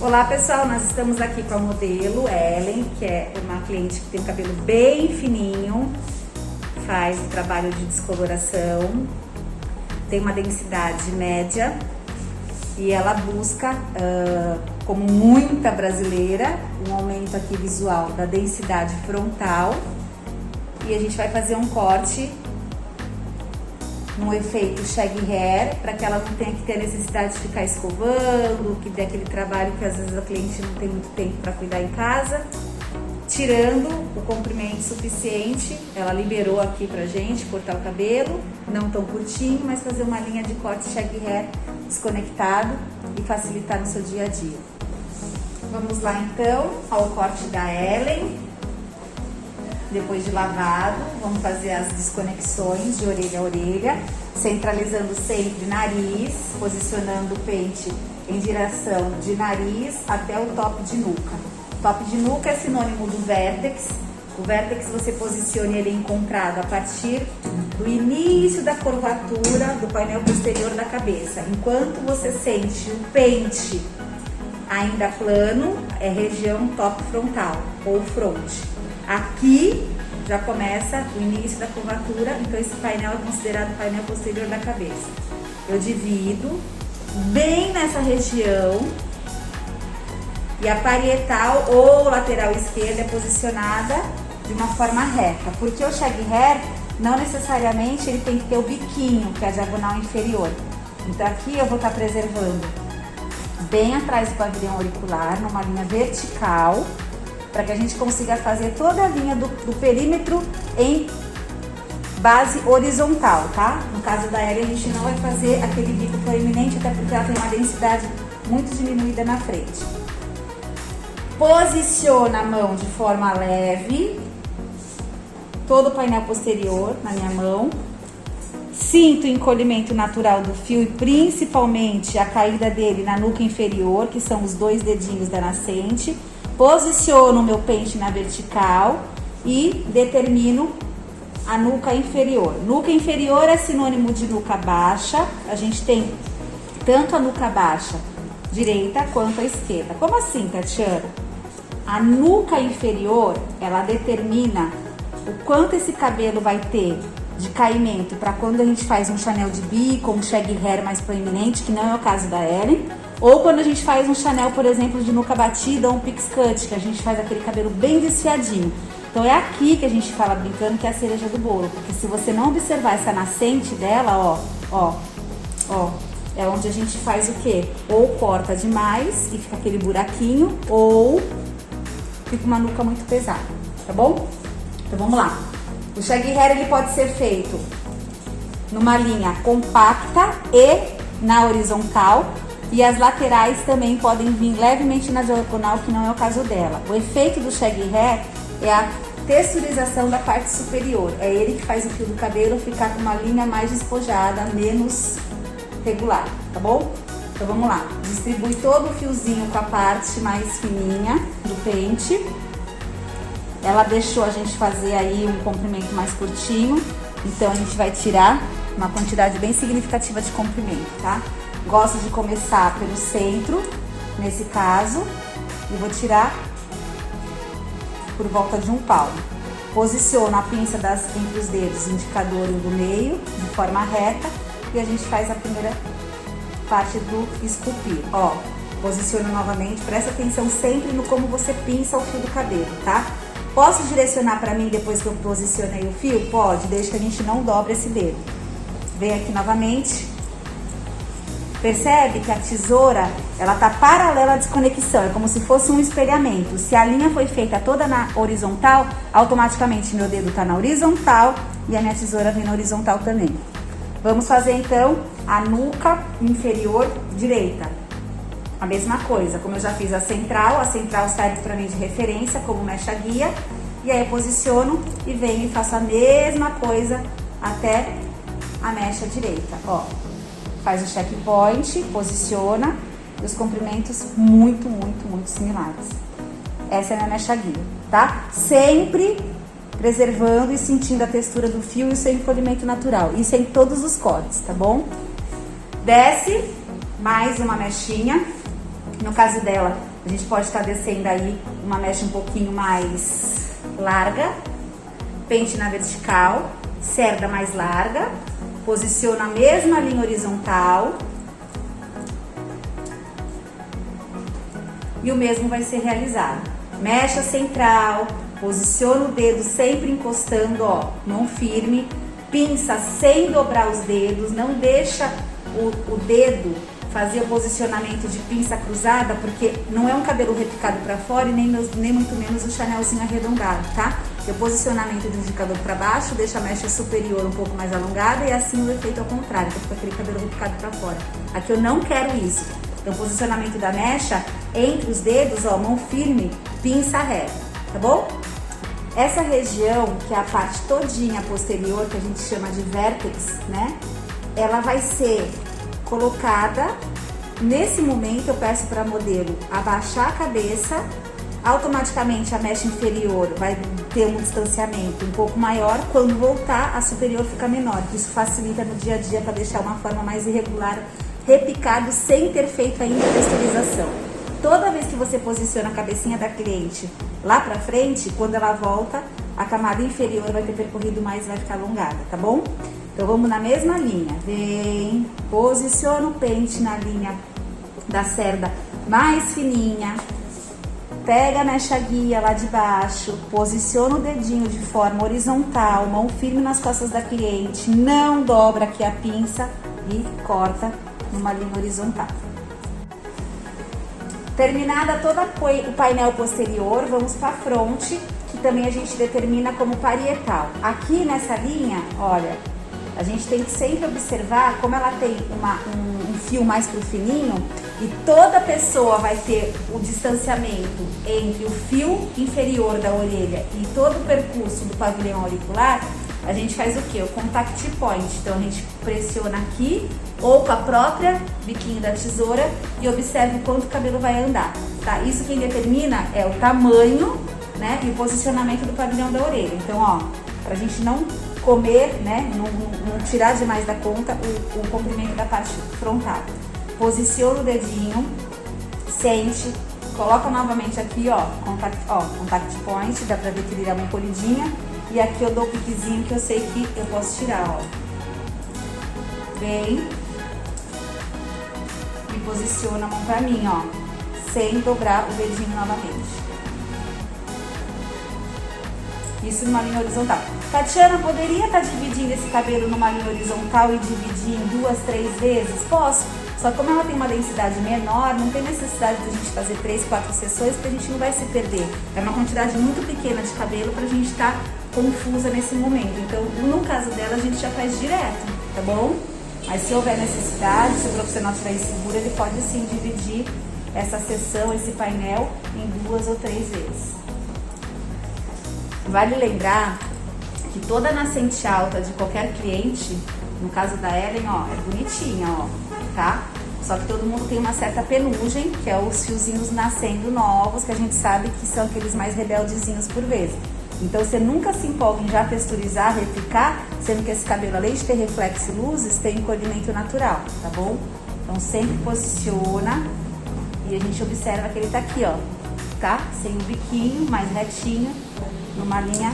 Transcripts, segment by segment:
Olá pessoal, nós estamos aqui com a modelo Ellen, que é uma cliente que tem um cabelo bem fininho, faz o trabalho de descoloração, tem uma densidade média e ela busca, como muita brasileira, um aumento aqui visual da densidade frontal, e a gente vai fazer um corte no efeito shag hair, para que ela não tenha que ter a necessidade de ficar escovando, que dê aquele trabalho que às vezes a cliente não tem muito tempo para cuidar em casa. Tirando o comprimento suficiente, ela liberou aqui pra gente cortar o cabelo, não tão curtinho, mas fazer uma linha de corte shag hair desconectado e facilitar no seu dia a dia. Vamos lá então ao corte da Ellen. Depois de lavado, vamos fazer as desconexões de orelha a orelha, centralizando sempre nariz, posicionando o pente em direção de nariz até o top de nuca. Top de nuca é sinônimo do vértex. O vértex você posiciona ele encontrado a partir do início da curvatura do painel posterior da cabeça. Enquanto você sente o pente ainda plano, é região top frontal ou front. Aqui já começa o início da curvatura, então esse painel é considerado painel posterior da cabeça. Eu divido bem nessa região e a parietal ou lateral esquerda é posicionada de uma forma reta, porque o shag hair não necessariamente ele tem que ter o biquinho, que é a diagonal inferior. Então aqui eu vou estar preservando bem atrás do pavilhão auricular, numa linha vertical, para que a gente consiga fazer toda a linha do perímetro em base horizontal, tá? No caso da Ellen, a gente não vai fazer aquele bico proeminente, até porque ela tem uma densidade muito diminuída na frente. Posiciona a mão de forma leve, todo o painel posterior na minha mão. Sinto o encolhimento natural do fio e principalmente a caída dele na nuca inferior, que são os 2 dedinhos da nascente. Posiciono o meu pente na vertical e determino a nuca inferior. Nuca inferior é sinônimo de nuca baixa. A gente tem tanto a nuca baixa direita quanto a esquerda. Como assim, Tatiana? A nuca inferior, ela determina o quanto esse cabelo vai ter de caimento para quando a gente faz um Chanel de bico, um shag hair mais proeminente, que não é o caso da Ellen. Ou quando a gente faz um Chanel, por exemplo, de nuca batida ou um pix cut, que a gente faz aquele cabelo bem desfiadinho. Então é aqui que a gente fala brincando que é a cereja do bolo, porque se você não observar essa nascente dela, ó, é onde a gente faz o quê? Ou corta demais e fica aquele buraquinho, ou fica uma nuca muito pesada, tá bom? Então vamos lá. O shag hair ele pode ser feito numa linha compacta e na horizontal, e as laterais também podem vir levemente na diagonal, que não é o caso dela. O efeito do shag hair é a texturização da parte superior. É ele que faz o fio do cabelo ficar com uma linha mais despojada, menos regular, tá bom? Então vamos lá. Distribui todo o fiozinho com a parte mais fininha do pente. Ela deixou a gente fazer aí um comprimento mais curtinho, então a gente vai tirar uma quantidade bem significativa de comprimento, tá? Gosto de começar pelo centro, nesse caso, e vou tirar por volta de um palmo. Posiciono a pinça entre os dedos, indicador e o do meio, de forma reta, e a gente faz a primeira parte do esculpir. Ó, posiciono novamente, presta atenção sempre no como você pinça o fio do cabelo, tá? Posso direcionar para mim depois que eu posicionei o fio? Pode, desde que a gente não dobre esse dedo. Vem aqui novamente. Percebe que a tesoura, ela tá paralela à desconexão, é como se fosse um espelhamento. Se a linha foi feita toda na horizontal, automaticamente meu dedo tá na horizontal e a minha tesoura vem na horizontal também. Vamos fazer então a nuca inferior direita. A mesma coisa, como eu já fiz a central serve para mim de referência como mecha guia. E aí eu posiciono e venho e faço a mesma coisa até a mecha direita, ó. Faz o checkpoint, posiciona, e os comprimentos muito similares. Essa é a minha mecha guia, tá? Sempre preservando e sentindo a textura do fio e o seu encolhimento natural. Isso em todos os cortes, tá bom? Desce, mais uma mechinha. No caso dela, a gente pode estar descendo aí uma mecha um pouquinho mais larga, pente na vertical, cerda mais larga, posiciona a mesma linha horizontal e o mesmo vai ser realizado. Mecha central, posiciona o dedo sempre encostando, ó, mão firme, pinça sem dobrar os dedos, não deixa o dedo fazer o posicionamento de pinça cruzada, porque não é um cabelo repicado para fora e nem muito menos o chanelzinho arredondado, tá? O posicionamento do indicador para baixo deixa a mecha superior um pouco mais alongada e assim o efeito ao contrário, então fica aquele cabelo repicado para fora. Aqui eu não quero isso. Então, o posicionamento da mecha entre os dedos, ó, mão firme, pinça reta, tá bom? Essa região, que é a parte todinha posterior, que a gente chama de vértex, né? Ela vai ser colocada, nesse momento eu peço para a modelo abaixar a cabeça, automaticamente a mecha inferior vai ter um distanciamento um pouco maior, quando voltar a superior fica menor, isso facilita no dia a dia para deixar uma forma mais irregular, repicado, sem ter feito ainda a texturização. Toda vez que você posiciona a cabecinha da cliente lá pra frente, quando ela volta, a camada inferior vai ter percorrido mais e vai ficar alongada, tá bom? Então vamos na mesma linha, vem, posiciona o pente na linha da cerda mais fininha, pega a mecha guia lá de baixo, posiciona o dedinho de forma horizontal, mão firme nas costas da cliente, não dobra aqui a pinça e corta numa linha horizontal. Terminada toda o painel posterior, vamos para a fronte, que também a gente determina como parietal. Aqui nessa linha, olha, a gente tem que sempre observar como ela tem um fio mais pro fininho e toda pessoa vai ter o distanciamento entre o fio inferior da orelha e todo o percurso do pavilhão auricular. A gente faz o que? O contact point. Então a gente pressiona aqui ou com a própria biquinho da tesoura e observa o quanto o cabelo vai andar, tá? Isso quem determina é o tamanho, né, e o posicionamento do pavilhão da orelha. Então, ó, pra gente não comer, né, não tirar demais da conta o comprimento da parte frontal. Posiciona o dedinho, sente, coloca novamente aqui, ó, contact point, dá pra ver que ele dá uma polidinha. E aqui eu dou o piquezinho que eu sei que eu posso tirar, ó. Vem. E posiciona a mão pra mim, ó. Sem dobrar o dedinho novamente. Isso numa linha horizontal. Tatiana, poderia estar dividindo esse cabelo numa linha horizontal e dividir em 2, 3 vezes? Posso. Só que como ela tem uma densidade menor, não tem necessidade de a gente fazer 3, 4 sessões, porque a gente não vai se perder. É uma quantidade muito pequena de cabelo pra gente estar confusa nesse momento. Então, no caso dela, a gente já faz direto, tá bom? Mas se houver necessidade, se o profissional estiver inseguro, ele pode sim dividir essa sessão, esse painel, em 2 ou 3 vezes. Vale lembrar que toda nascente alta de qualquer cliente, no caso da Ellen, ó, é bonitinha, ó, tá? Só que todo mundo tem uma certa penugem, que é os fiozinhos nascendo novos, que a gente sabe que são aqueles mais rebeldezinhos por vezes. Então, você nunca se empolga em já texturizar, replicar, sendo que esse cabelo, além de ter reflexo e luzes, tem encolhimento natural, tá bom? Então, sempre posiciona e a gente observa que ele tá aqui, ó, tá? Sem o biquinho, mais retinho, numa linha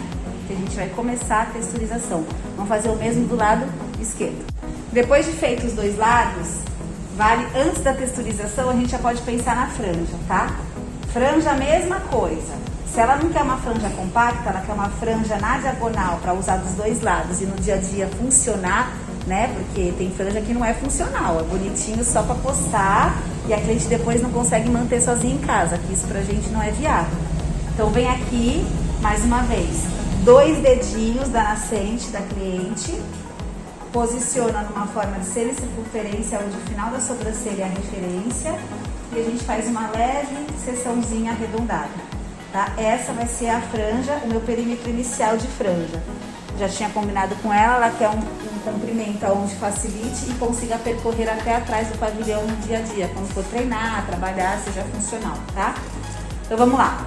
que a gente vai começar a texturização. Vamos fazer o mesmo do lado esquerdo. Depois de feito os dois lados, vale, antes da texturização, a gente já pode pensar na franja, tá? Franja, a mesma coisa. Se ela não quer uma franja compacta, ela quer uma franja na diagonal para usar dos dois lados e no dia a dia funcionar, né? Porque tem franja que não é funcional, é bonitinho só para postar e a cliente depois não consegue manter sozinha em casa, que isso pra gente não é viável. Então vem aqui, mais uma vez, 2 dedinhos da nascente da cliente, posiciona numa forma de semicircunferência, onde o final da sobrancelha é a referência, e a gente faz uma leve seçãozinha arredondada. Tá? Essa vai ser a franja, o meu perímetro inicial de franja. Já tinha combinado com ela, ela quer um comprimento onde facilite e consiga percorrer até atrás do pavilhão no dia a dia, quando for treinar, trabalhar, seja funcional, tá? Então vamos lá.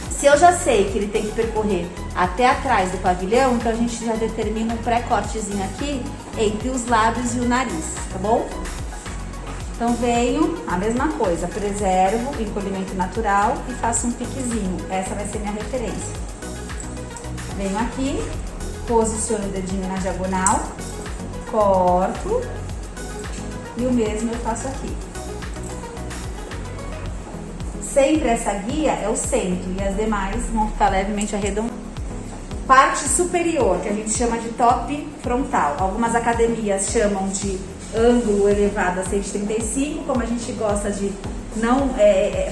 Se eu já sei que ele tem que percorrer até atrás do pavilhão, então a gente já determina um pré-cortezinho aqui entre os lábios e o nariz, tá bom? Então venho, a mesma coisa, preservo o encolhimento natural e faço um piquezinho. Essa vai ser minha referência. Venho aqui, posiciono o dedinho na diagonal, corto e o mesmo eu faço aqui. Sempre essa guia é o centro e as demais vão ficar levemente arredondadas. Parte superior, que a gente chama de top frontal. Algumas academias chamam de ângulo elevado a 135, como a gente gosta de não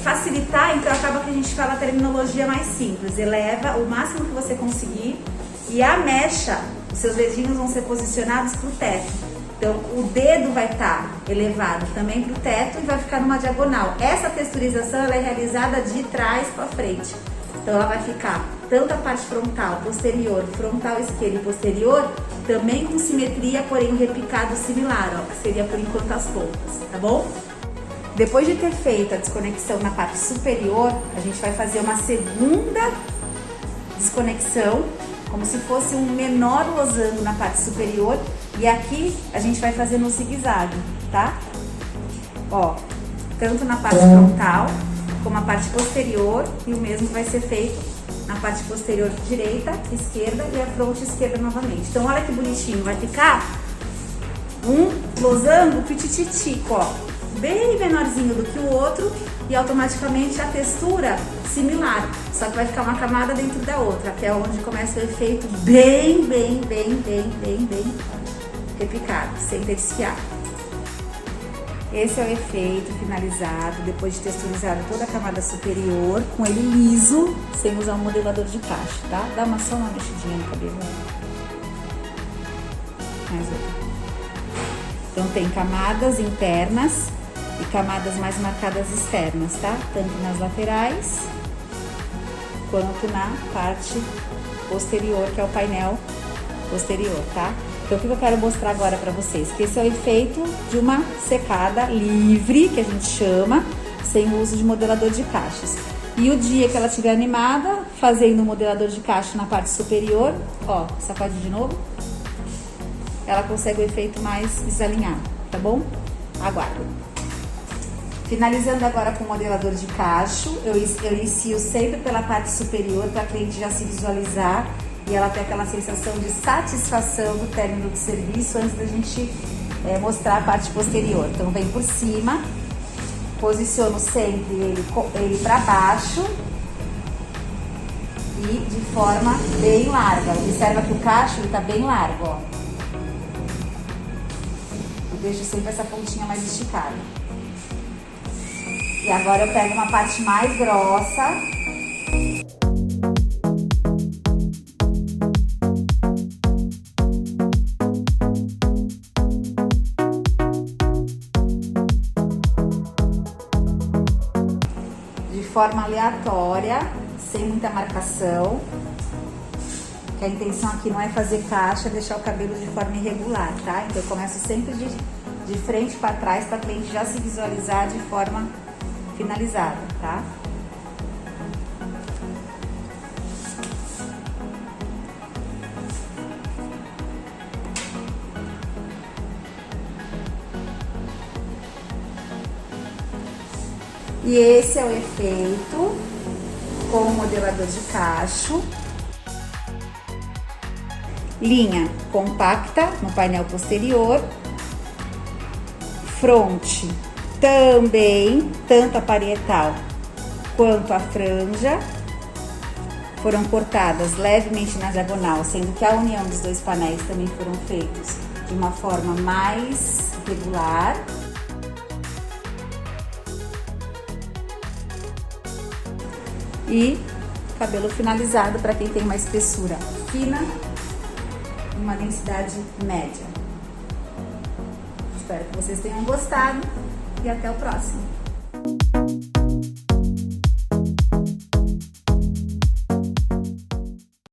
facilitar, então acaba que a gente fala a terminologia mais simples. Eleva o máximo que você conseguir e a mecha, os seus dedinhos vão ser posicionados para o teto. Então o dedo vai estar elevado também para o teto e vai ficar numa diagonal. Essa texturização ela é realizada de trás para frente. Então ela vai ficar tanto a parte frontal, posterior, frontal esquerda e posterior, também com simetria, porém um repicado similar, ó, que seria por enquanto as pontas, tá bom? Depois de ter feito a desconexão na parte superior, a gente vai fazer uma segunda desconexão, como se fosse um menor losango na parte superior, e aqui a gente vai fazer no zigue-zague, tá? Ó, tanto na parte frontal como a parte posterior, e o mesmo vai ser feito na parte posterior direita, esquerda e a fronte esquerda novamente. Então olha que bonitinho, vai ficar um losango pitititico, ó, bem menorzinho do que o outro e automaticamente a textura similar, só que vai ficar uma camada dentro da outra, que é onde começa o efeito bem repicado, sem ter desfiar. Esse é o efeito finalizado, depois de texturizar toda a camada superior, com ele liso, sem usar um modelador de cacho, tá? Dá só uma mexidinha no cabelo. Mais outra. Então tem camadas internas e camadas mais marcadas externas, tá? Tanto nas laterais, quanto na parte posterior, que é o painel posterior, tá? Então, o que eu quero mostrar agora pra vocês? Que esse é o efeito de uma secada livre, que a gente chama, sem o uso de modelador de cachos. E o dia que ela estiver animada, fazendo o modelador de cacho na parte superior, ó, sacode de novo, ela consegue o efeito mais desalinhado, tá bom? Aguardem. Finalizando agora com o modelador de cacho, eu inicio sempre pela parte superior, para a cliente já se visualizar e ela ter aquela sensação de satisfação do término do serviço antes da gente mostrar a parte posterior. Então vem por cima, posiciono sempre ele para baixo e de forma bem larga. Observa que o cacho está bem largo, ó. E deixo sempre essa pontinha mais esticada. E agora eu pego uma parte mais grossa. De forma aleatória, sem muita marcação. Que a intenção aqui não é fazer caixa, é deixar o cabelo de forma irregular, tá? Então eu começo sempre de frente para trás, para a cliente já se visualizar de forma finalizada, tá? E esse é o efeito com o modelador de cacho. Linha compacta no painel posterior. Fronte também, tanto a parietal quanto a franja foram cortadas levemente na diagonal, sendo que a união dos dois painéis também foram feitos de uma forma mais regular. E cabelo finalizado para quem tem uma espessura fina e uma densidade média. Espero que vocês tenham gostado e até o próximo.